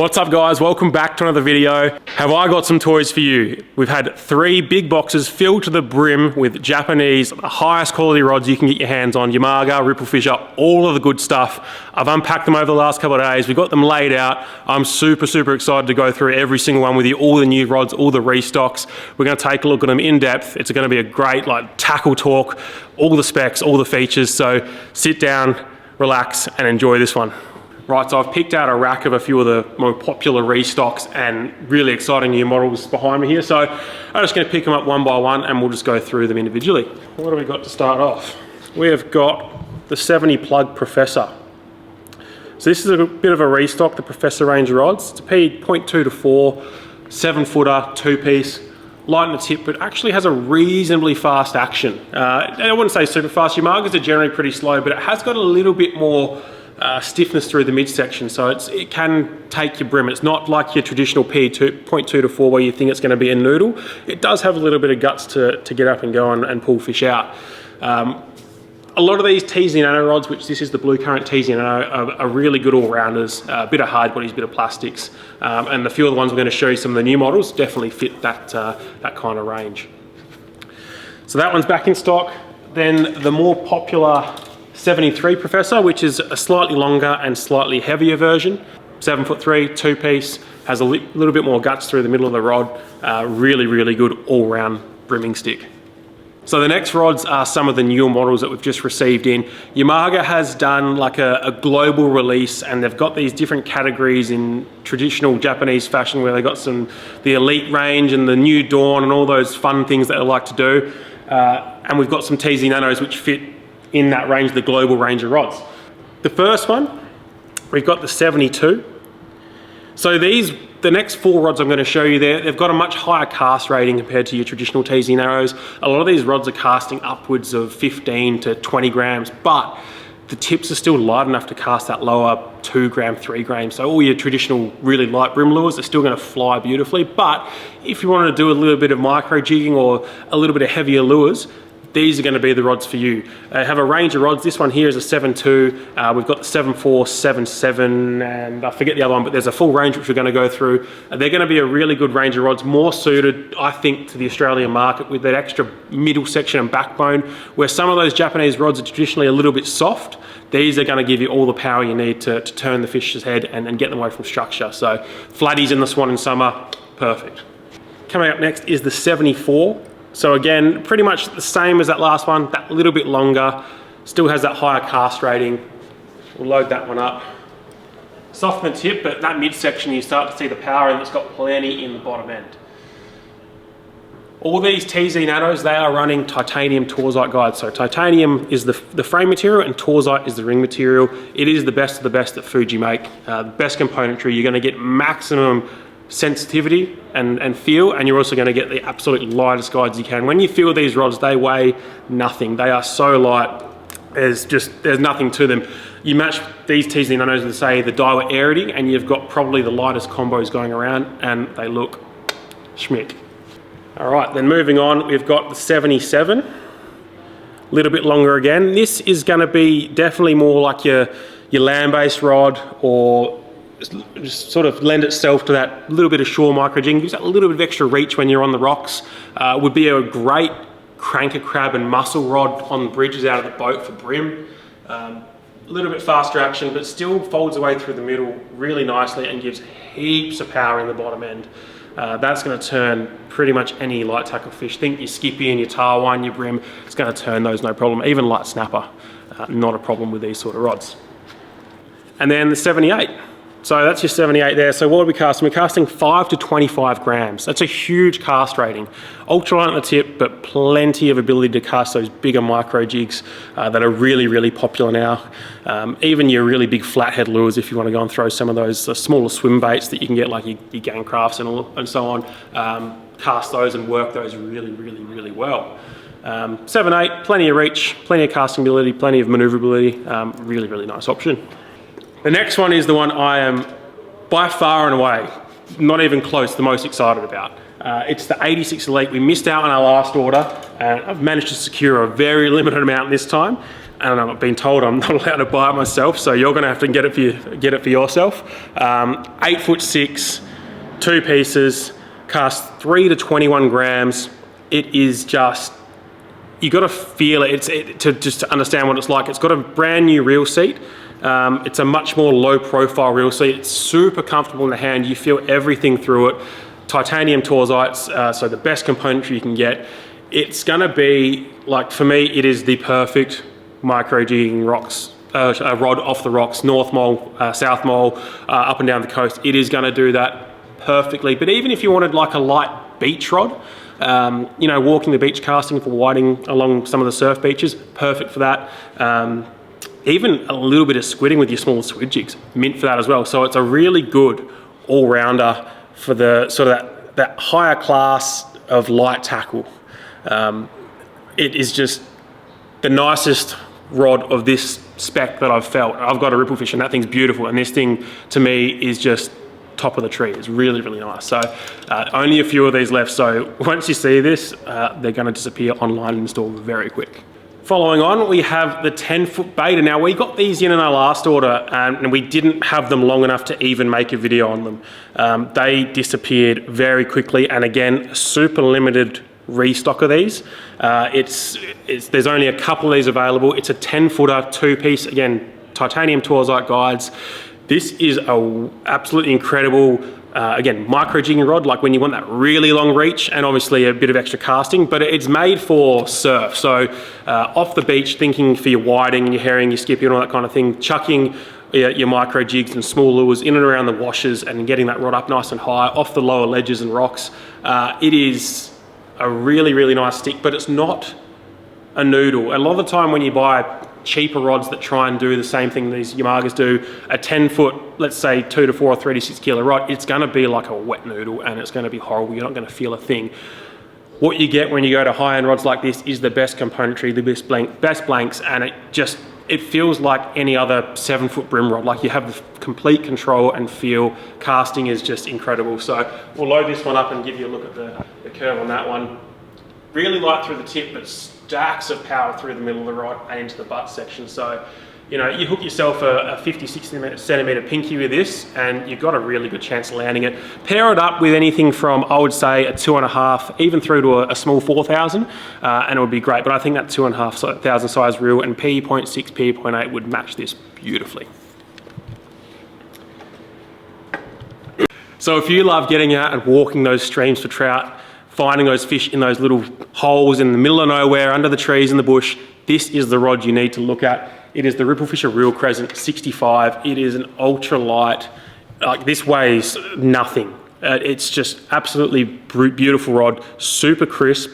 What's up guys, welcome back to another video. Have I got some toys for you? We've had 3 big boxes filled to the brim with Japanese, the highest quality rods you can get your hands on, Yamaga, Ripple Fisher, all of the good stuff. I've unpacked them over the last couple of days, we've got them laid out. I'm super excited to go through every single one with you, all the new rods, all the restocks. We're gonna take a look at them in depth. It's gonna be a great tackle talk, all the specs, all the features. So sit down, relax and enjoy this one. Right, so I've picked out a rack of a few of the more popular restocks and really exciting new models behind me here. So I'm just going to pick them up one by one and we'll just go through them individually. What have we got to start off? We have got the 70 plug Professor. So this is a bit of a restock, the Professor range of rods. It's a P.2 to 4, 7 footer, 2-piece, light in the tip, but actually has a reasonably fast action. I wouldn't say super fast. Yamagas are generally pretty slow, but it has got a little bit more stiffness through the midsection, so it can take your brim. It's not like your traditional P.2 to 4 where you think it's going to be a noodle. It does have a little bit of guts to get up and go and pull fish out. A lot of these Tey Nano rods, which this is the Blue Current Tey Nano, are really good all-rounders, a bit of hard bodies, a bit of plastics, and a few of the ones we're going to show you, some of the new models, definitely fit that kind of range. So that one's back in stock. Then the more popular 73 Professor, which is a slightly longer and slightly heavier version. 7'3", 2-piece, has a little bit more guts through the middle of the rod. Really good all-round brimming stick. So the next rods are some of the newer models that we've just received in. Yamaga has done like a global release, and they've got these different categories in traditional Japanese fashion where they've got the Elite range and the New Dawn and all those fun things that they like to do. And we've got some Tey Nanos which fit in that range, the global range of rods. The first one, we've got the 72. So the next 4 rods I'm going to show you there, they've got a much higher cast rating compared to your traditional Tey Nanos. A lot of these rods are casting upwards of 15 to 20 grams, but the tips are still light enough to cast that lower 2 gram, 3 grams. So all your traditional really light brim lures are still going to fly beautifully. But if you wanted to do a little bit of micro jigging or a little bit of heavier lures, these are going to be the rods for you. They have a range of rods. This one here is a 7.2. We've got the 7.4, 7.7, and I forget the other one, but there's a full range which we're going to go through. They're going to be a really good range of rods, more suited, I think, to the Australian market with that extra middle section and backbone, where some of those Japanese rods are traditionally a little bit soft. These are going to give you all the power you need to turn the fish's head and get them away from structure. So flatties in the swan in summer, perfect. Coming up next is the 74. So again, pretty much the same as that last one, that little bit longer, still has that higher cast rating. We'll load that one up. Soft in the tip, but that midsection you start to see the power, and it's got plenty in the bottom end. All these Tey Nanos, they are running titanium torzite guides. So titanium is the frame material and torzite is the ring material. It is the best of the best that Fuji make. Best componentry, you're gonna get maximum sensitivity and feel, and you're also going to get the absolute lightest guides you can. When you feel these rods, they weigh nothing. They are so light, there's nothing to them. You match these Tey Nanos with, say, the Daiwa Airity, and you've got probably the lightest combos going around, and they look schmick. All right, then moving on, we've got the 77. A little bit longer again. This is going to be definitely more like your land-based rod, or just sort of lend itself to that little bit of shore micro jigging, gives that a little bit of extra reach when you're on the rocks. Would be a great cranker crab and mussel rod on bridges out of the boat for brim. A little bit faster action, but still folds away through the middle really nicely and gives heaps of power in the bottom end. That's going to turn pretty much any light tackle fish. Think your skippy and your tarwine, your brim, it's going to turn those no problem. Even light snapper, not a problem with these sort of rods. And then the 78. So that's your 78 there. So what are we casting? We're casting 5 to 25 grams. That's a huge cast rating. Ultralight on the tip, but plenty of ability to cast those bigger micro jigs that are really popular now. Even your really big flathead lures, if you want to go and throw some of those smaller swim baits that you can get, like your game crafts and so on, cast those and work those really well. 7.8, plenty of reach, plenty of casting ability, plenty of maneuverability. Really nice option. The next one is the one I am by far and away, not even close, the most excited about. It's the 86 Elite. We missed out on our last order, and I've managed to secure a very limited amount this time. and I've been told I'm not allowed to buy it myself, so you're going to have to get it for yourself. 8'6", 2 pieces, casts 3 to 21 grams. It is just, you got to feel it. To understand what it's like. It's got a brand new reel seat. It's a much more low profile reel seat. It's super comfortable in the hand. You feel everything through it. Titanium torsites, so the best componentry you can get. It's gonna be, like, for me, it is the perfect micro jigging rocks, rod off the rocks, North Mole, South Mole, up and down the coast. It is gonna do that perfectly. But even if you wanted like a light beach rod, you know, walking the beach, casting for whiting along some of the surf beaches, perfect for that. Even a little bit of squidding with your smaller squid jigs, mint for that as well. So it's a really good all-rounder for the sort of that higher class of light tackle. It is just the nicest rod of this spec that I've felt. I've got a Ripple Fisher and that thing's beautiful, and this thing to me is just top of the tree. It's really, really nice. So only a few of these left. So once you see this, they're going to disappear online and install very quick. Following on, we have the 10-foot beta. Now, we got these in our last order, and we didn't have them long enough to even make a video on them. They disappeared very quickly, and again, super limited restock of these. There's only a couple of these available. It's a 10-footer, 2-piece, again, titanium torzite guides. This is a absolutely incredible, again, micro jigging rod, like when you want that really long reach and obviously a bit of extra casting, but it's made for surf. So off the beach, thinking for your whiting and your herring, your skippy and all that kind of thing, chucking your micro jigs and small lures in and around the washes and getting that rod up nice and high off the lower ledges and rocks. It is a really, really nice stick, but it's not a noodle. A lot of the time when you buy cheaper rods that try and do the same thing these Yamagas do, a 10-foot, let's say 2 to 4 or 3 to 6 kilo rod, it's going to be like a wet noodle and it's going to be horrible. You're not going to feel a thing. What you get when you go to high-end rods like this is the best componentry, the best blanks, and it feels like any other 7-foot brim rod. Like you have the complete control and feel. Casting is just incredible. So we'll load this one up and give you a look at the curve on that one. Really light through the tip, but stacks of power through the middle of the rod and into the butt section. So, you know, you hook yourself a 50, 60 centimeter pinky with this and you've got a really good chance of landing it. Pair it up with anything from, I would say, a 2.5, even through to a small 4,000, and it would be great. But I think that 2,500 size reel and P.6, P.8 would match this beautifully. So if you love getting out and walking those streams for trout, finding those fish in those little holes in the middle of nowhere, under the trees in the bush, this is the rod you need to look at. It is the Ripple Fisher Real Crescent 65. It is an ultra light, like this weighs nothing. It's just absolutely beautiful rod, super crisp,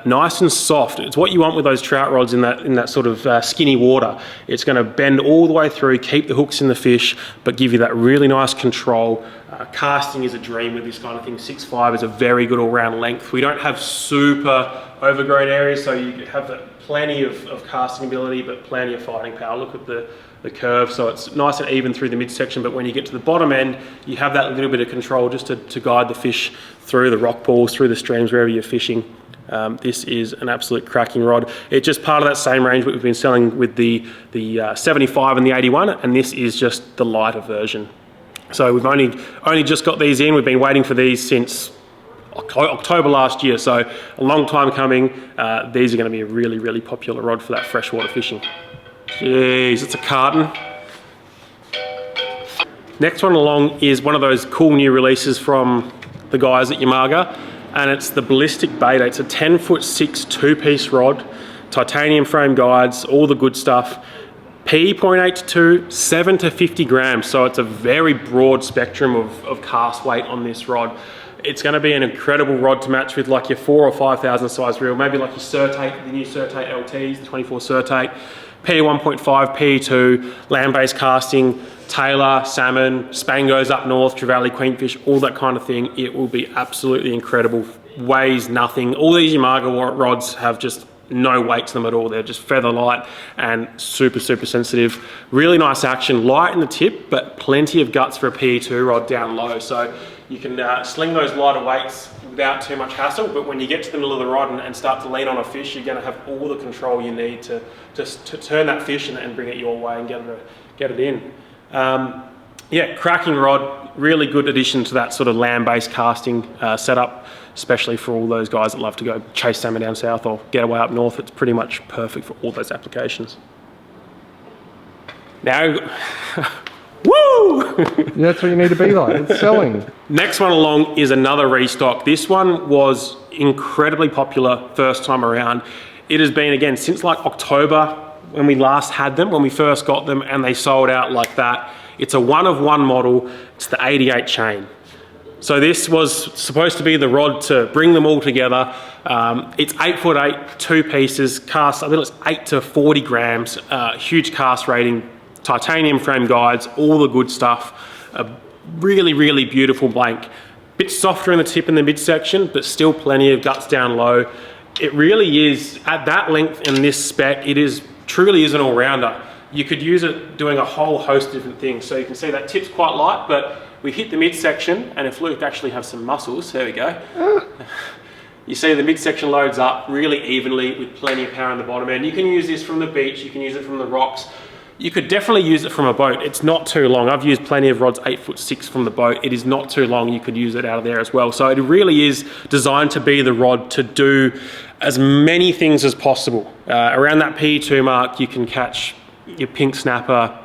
nice and soft. It's what you want with those trout rods in that sort of skinny water. It's going to bend all the way through, keep the hooks in the fish, but give you that really nice control. Casting is a dream with this kind of thing. 6'5" is a very good all-round length. We don't have super overgrown areas, so you have plenty of casting ability, but plenty of fighting power. Look at the curve, so it's nice and even through the midsection, but when you get to the bottom end, you have that little bit of control just to guide the fish through the rock pools, through the streams, wherever you're fishing. This is an absolute cracking rod. It's just part of that same range that we've been selling with the 75 and the 81, and this is just the lighter version. So we've only just got these in. We've been waiting for these since October last year, so a long time coming. These are going to be a really, really popular rod for that freshwater fishing. Jeez, it's a carton. Next one along is one of those cool new releases from the guys at Yamaga, and it's the Ballistic Beta. It's a 10'6", 2-piece rod, titanium frame guides, all the good stuff. P.8 to 2, 7 to 50 grams. So it's a very broad spectrum of cast weight on this rod. It's going to be an incredible rod to match with like your 4,000 or 5,000 size reel, maybe like your Certate, the new Certate LTs, the 24 Certate, P1.5, P2, land-based casting, tailor, salmon, spangos up north, trevally, queenfish, all that kind of thing. It will be absolutely incredible. Weighs nothing. All these Yamaga rods have just no weight to them at all. They're just feather light and super, super sensitive. Really nice action, light in the tip, but plenty of guts for a PE2 rod down low. So you can sling those lighter weights without too much hassle, but when you get to the middle of the rod and start to lean on a fish, you're going to have all the control you need to turn that fish and bring it your way and get it in. Yeah, cracking rod, really good addition to that sort of land-based casting setup, especially for all those guys that love to go chase salmon down south or get away up north. It's pretty much perfect for all those applications. Now, woo! That's what you need to be like, it's selling. Next one along is another restock. This one was incredibly popular first time around. It has been, again, since like October when we last had them, when we first got them, and they sold out like that. It's a one-of-one model. It's the 88 chain. So this was supposed to be the rod to bring them all together. It's 8'8", 2 pieces, cast, I think it's 8 to 40 grams, huge cast rating, titanium frame guides, all the good stuff. A really, really beautiful blank. Bit softer in the tip in the midsection, but still plenty of guts down low. It really is, at that length and this spec, truly is an all-rounder. You could use it doing a whole host of different things. So you can see that tip's quite light, but we hit the midsection, and if Luke actually has some muscles, there we go. You see the midsection loads up really evenly with plenty of power in the bottom end. You can use this from the beach, you can use it from the rocks. You could definitely use it from a boat. It's not too long. I've used plenty of rods 8'6" from the boat. It is not too long. You could use it out of there as well. So it really is designed to be the rod to do as many things as possible. Around that PE2 mark, you can catch your pink snapper,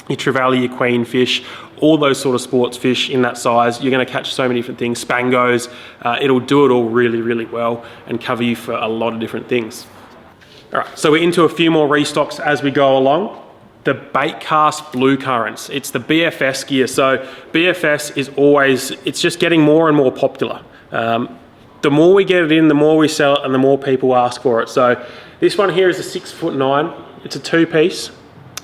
your trevally, your queen fish, all those sort of sports fish in that size. You're going to catch so many different things, spangos. It'll do it all really, really well and cover you for a lot of different things. All right, so we're into a few more restocks as we go along. The bait cast blue currents. It's the BFS gear. So BFS is always, it's just getting more and more popular. The more we get it in, the more we sell it and the more people ask for it. So this one here is a 6'9". It's a 2-piece.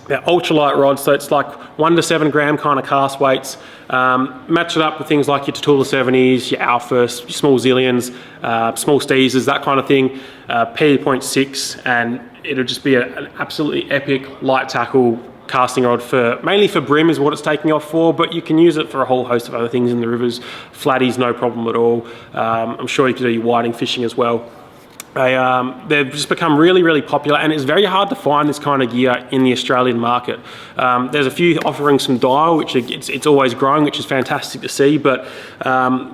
They're ultralight rods, so it's like 1 to 7 gram kind of cast weights. Match it up with things like your Tatula 70s, your Alphas, your small Zillions, small Steezers, that kind of thing. P.6, and it'll just be an absolutely epic light tackle casting rod mainly for brim is what it's taking off for, but you can use it for a whole host of other things in the rivers. Flatties, no problem at all. I'm sure you can do your whiting fishing as well. They've just become really, really popular, and it's very hard to find this kind of gear in the Australian market. There's a few offering some dial, which it's always growing, which is fantastic to see, but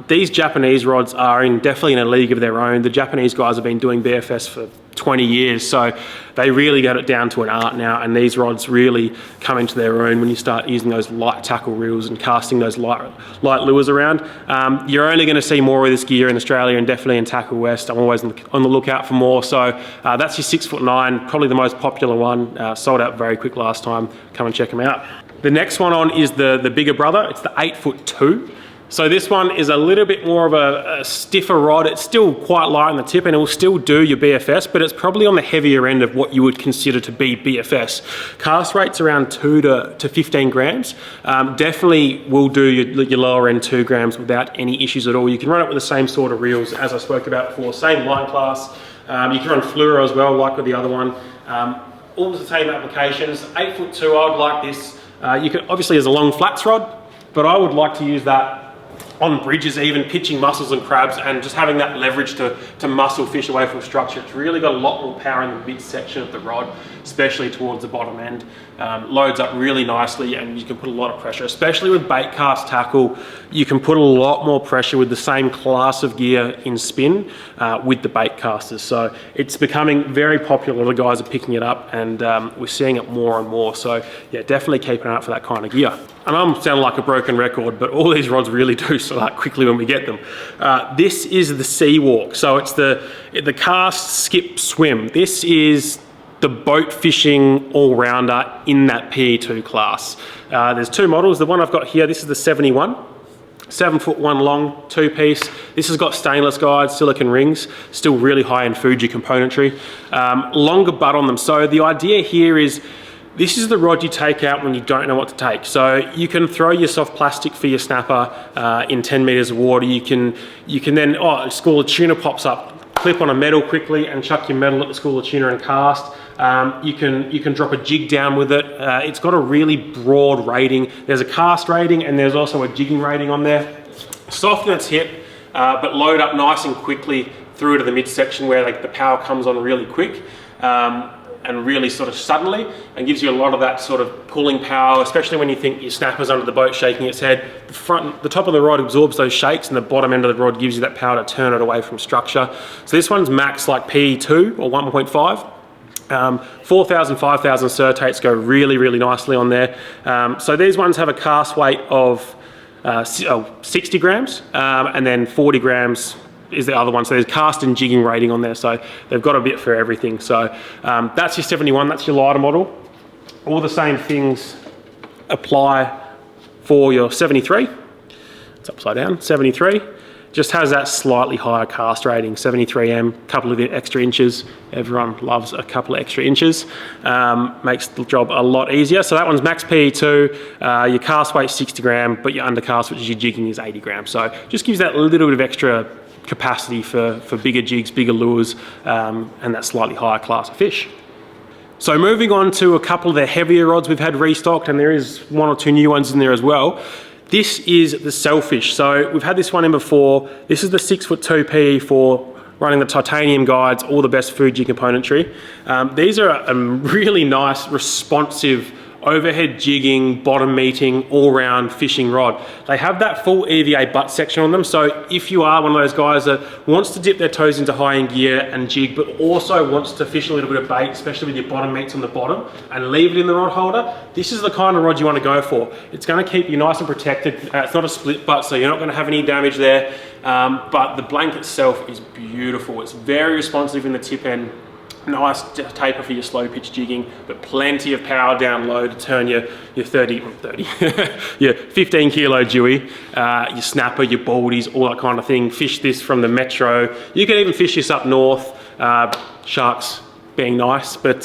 these Japanese rods are definitely in a league of their own. The Japanese guys have been doing BFS for 20 years, so they really got it down to an art now, and these rods really come into their own when you start using those light tackle reels and casting those light lures around. You're only going to see more of this gear in Australia and definitely in TackleWest. I'm always on the lookout for more. So that's your 6'9", probably the most popular one. Sold out very quick last time. Come and check them out. The next one on is the bigger brother. It's the 8'2". So this one is a little bit more of a stiffer rod. It's still quite light on the tip and it will still do your BFS, but it's probably on the heavier end of what you would consider to be BFS. Cast rate's around 2 to 15 grams. Definitely will do your lower end 2 grams without any issues at all. You can run it with the same sort of reels as I spoke about before, same line class. You can run fluoro as well, like with the other one. All the same applications. 8'2", I would like this. You can, obviously there's a long flats rod, but I would like to use that on bridges, even pitching mussels and crabs, and just having that leverage to muscle fish away from structure. It's really got a lot more power in the midsection of the rod, especially towards the bottom end. Loads up really nicely, and you can put a lot of pressure, especially with bait cast tackle. You can put a lot more pressure with the same class of gear in spin with the bait casters. So it's becoming very popular. The guys are picking it up, and we're seeing it more and more. So yeah, definitely keep an eye out for that kind of gear. And I'm sounding like a broken record, but all these rods really do sell out quickly when we get them. This is the Sea Walk. So it's the cast, skip, swim. This is the boat fishing all-rounder in that PE2 class. There's 2 models. The one I've got here, this is the 71. 7'1" long, 2-piece. This has got stainless guides, silicon rings, still really high-end Fuji componentry. Longer butt on them. So the idea here is, this is the rod you take out when you don't know what to take. So you can throw your soft plastic for your snapper in 10 meters of water. You can then, school of tuna pops up. clip on a metal quickly and chuck your metal at the school of tuna and cast. You can drop a jig down with it. It's got a really broad rating. There's a cast rating and there's also a jigging rating on there. Soft in its tip, but load up nice and quickly through to the midsection where like the power comes on really quick. And really sort of suddenly, and gives you a lot of that sort of pulling power, especially when you think your snapper's under the boat shaking its head. The top of the rod absorbs those shakes and the bottom end of the rod gives you that power to turn it away from structure. So this one's max like PE2 or 1.5. 4,000, 5,000 surtates go really, really nicely on there. So these ones have a cast weight of 60 grams and then 40 grams is the other one. So there's cast and jigging rating on there. So they've got a bit for everything. So that's your 71, that's your lighter model. All the same things apply for your 73. It's upside down, 73. Just has that slightly higher cast rating, 73M, couple of extra inches. Everyone loves a couple of extra inches. Makes the job a lot easier. So that one's max PE2, your cast weight 60 gram, but your undercast, which is your jigging, is 80 grams. So just gives that little bit of extra capacity for bigger jigs, bigger lures, and that slightly higher class of fish. So moving on to a couple of the heavier rods we've had restocked, and there is one or two new ones in there as well. This is the Sailfish. So we've had this one in before. This is the 6'2" PE for running the titanium guides, all the best Fuji componentry. These are a really nice, responsive, overhead jigging, bottom meeting, all-round fishing rod. They have that full EVA butt section on them, so if you are one of those guys that wants to dip their toes into high-end gear and jig, but also wants to fish a little bit of bait, especially with your bottom meats on the bottom, and leave it in the rod holder, this is the kind of rod you want to go for. It's going to keep you nice and protected. It's not a split butt, so you're not going to have any damage there, but the blank itself is beautiful. It's very responsive in the tip end. Nice taper for your slow pitch jigging, but plenty of power down low to turn your 15 kilo Dewey, your snapper, your baldies, all that kind of thing. Fish this from the metro. You can even fish this up north, sharks being nice, but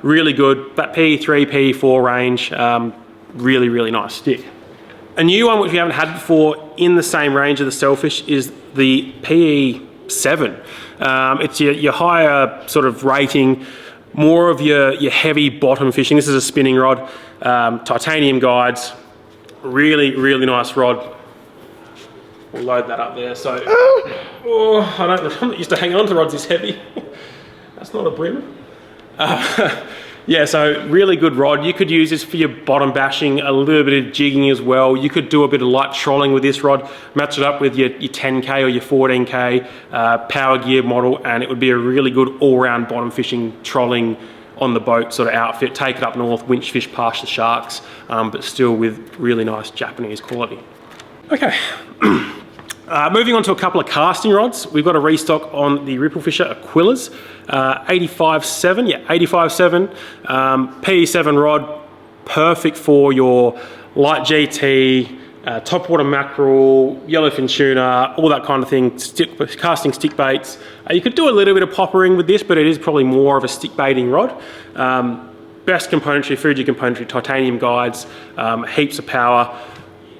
really good. That PE3, PE4 range, really, really nice stick. A new one which we haven't had before in the same range of the Sailfish is the PE7. It's your higher sort of rating, more of your heavy bottom fishing. This is a spinning rod, titanium guides, really, really nice rod. We'll load that up there. So, I'm not used to hanging on to rods this heavy. That's not a brim. Yeah, so really good rod. You could use this for your bottom bashing, a little bit of jigging as well. You could do a bit of light trolling with this rod, match it up with your 10K or your 14K power gear model, and it would be a really good all-round bottom fishing, trolling on the boat sort of outfit. Take it up north, winch fish past the sharks, but still with really nice Japanese quality. Okay. Moving on to a couple of casting rods. We've got a restock on the Ripple Fisher Aquillas, 85.7, yeah, 85.7, PE7 rod, perfect for your light GT, topwater mackerel, yellowfin tuna, all that kind of thing, casting stick baits. You could do a little bit of poppering with this, but it is probably more of a stick baiting rod. Best componentry, Fuji componentry, titanium guides, heaps of power,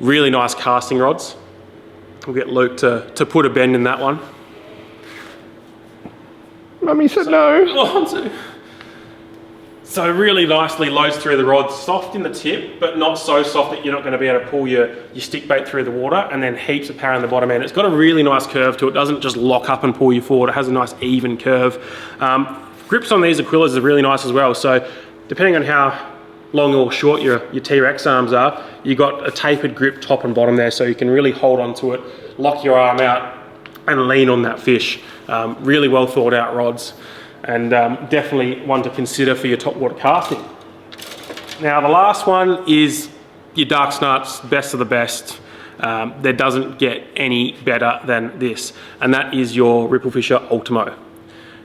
really nice casting rods. We'll get Luke to put a bend in that one. Mummy said no. So really nicely loads through the rod, soft in the tip, but not so soft that you're not going to be able to pull your stick bait through the water, and then heaps of power in the bottom end. It's got a really nice curve to it. It doesn't just lock up and pull you forward. It has a nice even curve. Grips on these Aquillas are really nice as well. So depending on how long or short your T-Rex arms are, you got a tapered grip top and bottom there, so you can really hold onto it, lock your arm out and lean on that fish. Really well thought out rods, and definitely one to consider for your topwater casting. Now the last one is your dark snuts, best of the best. There doesn't get any better than this, and that is your Ripple Fisher Ultimo.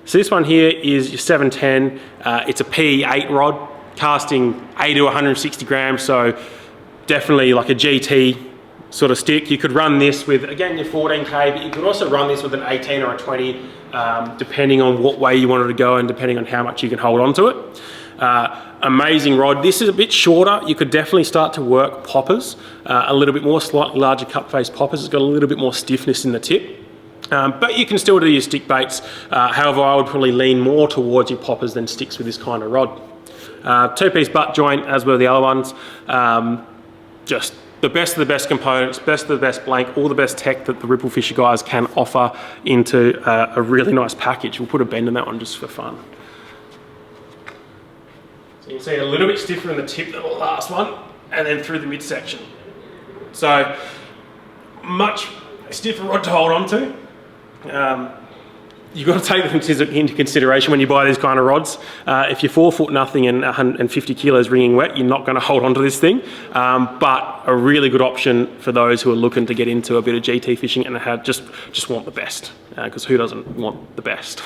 So this one here is your 710, it's a PE8 rod, casting 80 to 160 grams, so definitely like a GT sort of stick. You could run this with, again, your 14K, but you could also run this with an 18 or a 20, depending on what way you wanted to go and depending on how much you can hold onto it. Amazing rod. This is a bit shorter. You could definitely start to work poppers, a little bit more, slightly larger cup face poppers. It's got a little bit more stiffness in the tip. But you can still do your stick baits. However, I would probably lean more towards your poppers than sticks with this kind of rod. Two-piece butt joint, as were the other ones. Just the best of the best components, best of the best blank, all the best tech that the Ripple Fisher guys can offer into a really nice package. We'll put a bend in that one just for fun. So you can see a little bit stiffer in the tip than the last one, and then through the midsection. So much stiffer rod to hold on to. You've got to take them into consideration when you buy these kind of rods. If you're 4 foot nothing and 150 kilos wringing wet, you're not going to hold on to this thing. But a really good option for those who are looking to get into a bit of GT fishing and just want the best. Because who doesn't want the best?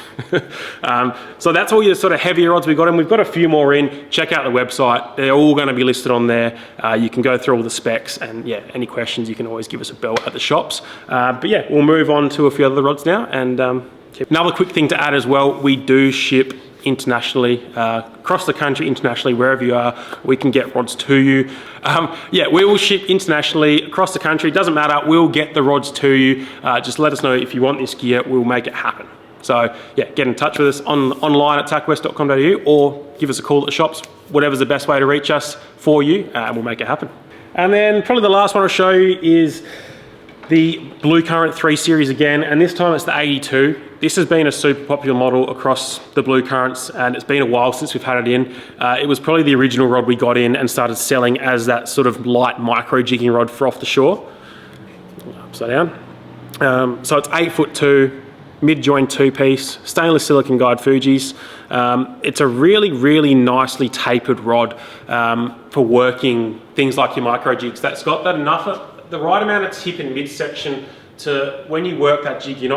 So that's all your sort of heavier rods we've got, and we've got a few more in. Check out the website. They're all going to be listed on there. You can go through all the specs, and yeah, any questions you can always give us a bell at the shops. But yeah, we'll move on to a few other rods now. And another quick thing to add as well, we do ship internationally, across the country, internationally, wherever you are, we can get rods to you. Yeah, we will ship internationally across the country. Doesn't matter, we'll get the rods to you. Just let us know if you want this gear, we'll make it happen. So yeah, get in touch with us online at TackleWest.com.au or give us a call at the shops, whatever's the best way to reach us for you, and we'll make it happen. And then probably the last one I'll show you is the Blue Current 3 Series again, and this time it's the 82. This has been a super popular model across the Blue Currents, and it's been a while since we've had it in. It was probably the original rod we got in and started selling as that sort of light micro jigging rod for off the shore. Upside down. So it's 8'2", mid-joint two-piece, stainless silicon guide Fujis. It's a really, really nicely tapered rod for working things like your micro jigs. That's got that the right amount of tip in midsection to when you work that jig,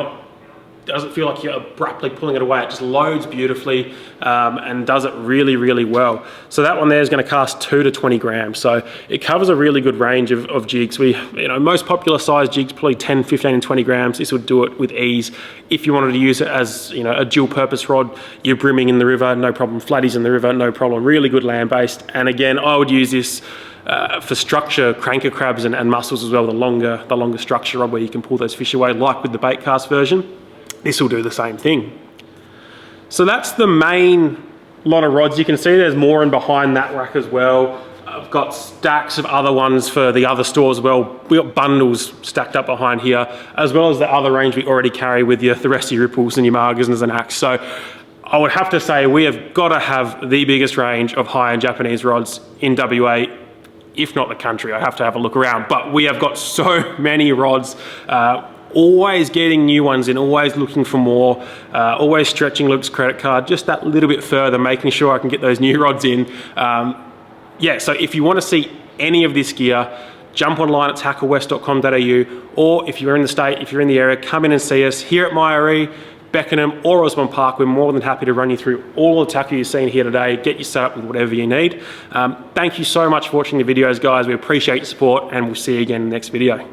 doesn't feel like you're abruptly pulling it away. It just loads beautifully and does it really, really well. So that one there is going to cast 2 to 20 grams. So it covers a really good range of jigs. Most popular size jigs, probably 10, 15 and 20 grams. This would do it with ease. If you wanted to use it as a dual purpose rod, you're brimming in the river, no problem. Flatties in the river, no problem. Really good land-based. And again, I would use this for structure, cranker crabs and mussels as well, the longer structure rod where you can pull those fish away, like with the bait cast version. This will do the same thing. So that's the main lot of rods. You can see there's more in behind that rack as well. I've got stacks of other ones for the other stores as well. We've got bundles stacked up behind here, as well as the other range we already carry with you, the rest of your Ripples and your Yamagas and Zenaks. So I would have to say we have got to have the biggest range of high-end Japanese rods in WA, if not the country. I have to have a look around, but we have got so many rods. Always getting new ones in, always looking for more, always stretching Luke's credit card just that little bit further, making sure I can get those new rods in. Yeah, so if you want to see any of this gear, jump online at TackleWest.com.au, or if you're in the state, if you're in the area, come in and see us here at Myrie, Beckenham or Osborne Park. We're more than happy to run you through all the tackle you've seen here today, get you set up with whatever you need. Thank you so much for watching the videos, guys. We appreciate your support, and we'll see you again in the next video.